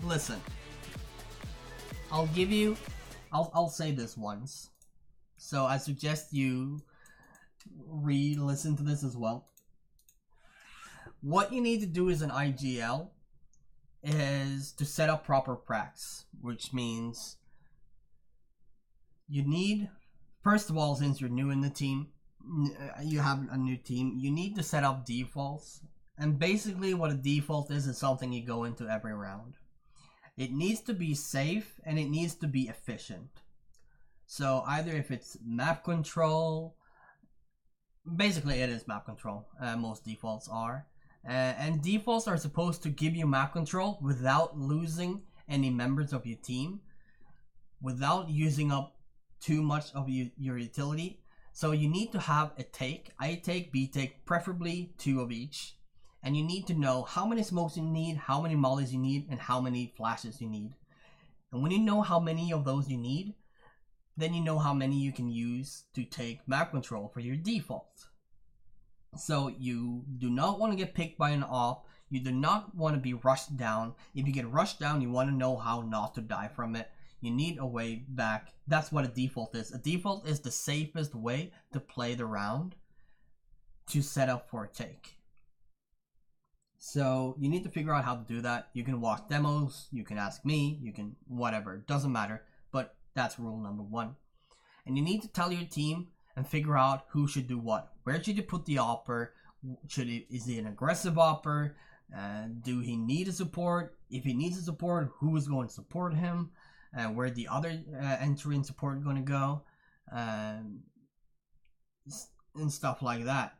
listen, I'll say this once. So I suggest you re-listen to this as well. What you need to do as an IGL is to set up proper pracs, which means you need, first of all, since you're new in the team, you have a new team, you need to set up defaults. And basically what a default is something you go into every round. It needs to be safe and it needs to be efficient. So either if it's map control, basically it is map control, most defaults are. And defaults are supposed to give you map control without losing any members of your team, without using up too much of your utility. So you need to have a take, A take, B take, preferably 2 of each. And you need to know how many smokes you need, how many mollies you need, and how many flashes you need. And when you know how many of those you need, then you know how many you can use to take map control for your default. So you do not want to get picked by an op. You do not want to be rushed down. If you get rushed down, you want to know how not to die from it. You need a way back. That's what a default is. A default is the safest way to play the round to set up for a take. So you need to figure out how to do that. You can watch demos, you can ask me, you can whatever, it doesn't matter, but that's rule number 1. And you need to tell your team and figure out who should do what. Where should you put the opper? Is he an aggressive opper? Do he need a support? If he needs a support, who is going to support him? Where the other entry and support are going to go? And stuff like that.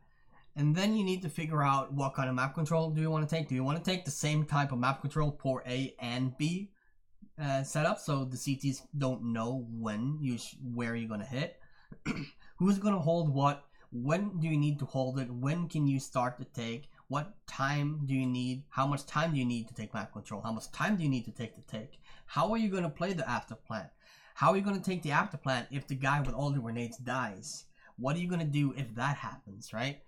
And then you need to figure out what kind of map control do you want to take. Do you want to take the same type of map control for A and B setup, so the CTs don't know where you're going to hit? Who's going to hold what? When do you need to hold it? When can you start to take? What time do you need? How much time do you need to take map control? How much time do you need to take the take? How are you going to play the after plant? How are you going to take the after plant if the guy with all the grenades dies? What are you going to do if that happens, right?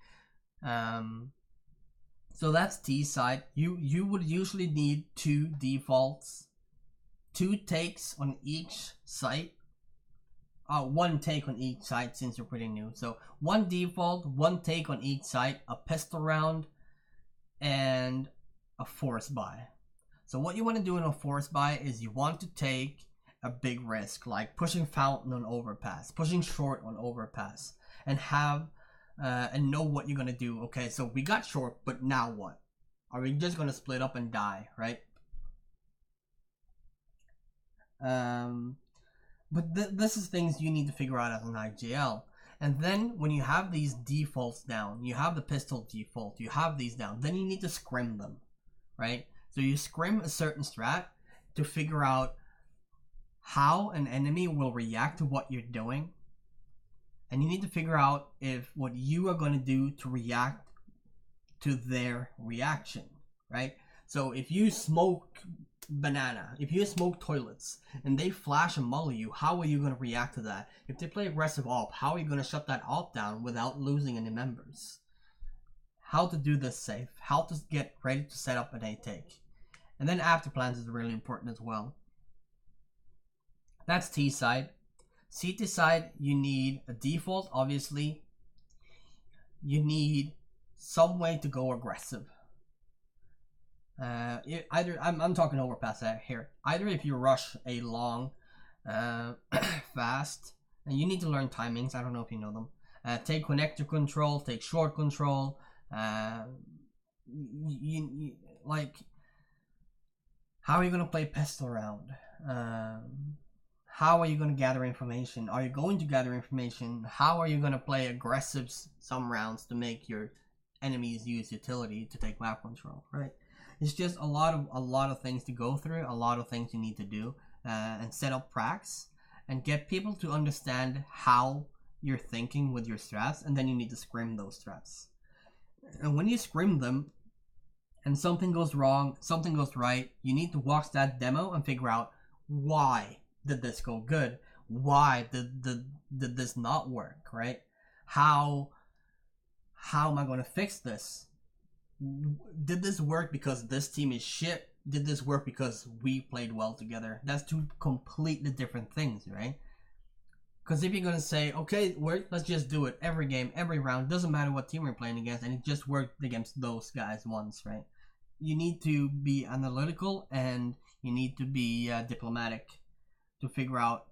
So that's T side. You would usually need 2 defaults, 2 takes on each site. 1 take on each site since you're pretty new. So 1 default, 1 take on each site, a pistol round, and a force buy. So what you want to do in a force buy is you want to take a big risk, like pushing fountain on overpass, pushing short on overpass, and have and know what you're gonna do. Okay, so we got short, but now what? Are we just gonna split up and die, right? But this is things you need to figure out as an IGL. And then when you have these defaults down, you have the pistol default, you have these down, then you need to scrim them, right? So you scrim a certain strat to figure out how an enemy will react to what you're doing. And you need to figure out if what you are going to do to react to their reaction, right? So if you smoke banana, if you smoke toilets, and they flash and molly you, how are you going to react to that? If they play aggressive op, how are you going to shut that op down without losing any members? How to do this safe, how to get ready to set up an A take. And then after plans is really important as well. That's T side. CT side, you need a default, obviously. You need some way to go aggressive. Either I'm talking overpass here. Either if you rush a long, fast, and you need to learn timings. I don't know if you know them. Take connector control, take short control. You like, how are you gonna play pistol round? How are you going to gather information? Are you going to gather information? How are you going to play aggressive some rounds to make your enemies use utility to take map control, right? It's just a lot of things to go through, a lot of things you need to do, and set up pracs and get people to understand how you're thinking with your strats, and then you need to scrim those strats. And when you scrim them and something goes wrong, something goes right, you need to watch that demo and figure out why did this go good? Why did this not work, right? How am I going to fix this? Did this work because this team is shit did this work because we played well together? That's two completely different things, right? Because if you're gonna say, okay, let's just do it every game, every round, doesn't matter what team we're playing against, and it just worked against those guys once, right? You need to be analytical and you need to be diplomatic to figure out,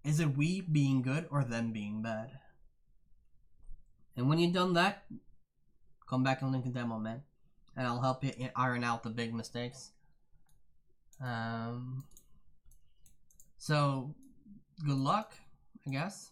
is it we being good or them being bad? And when you've done that, come back and link a demo, man, and I'll help you iron out the big mistakes. So good luck, I guess.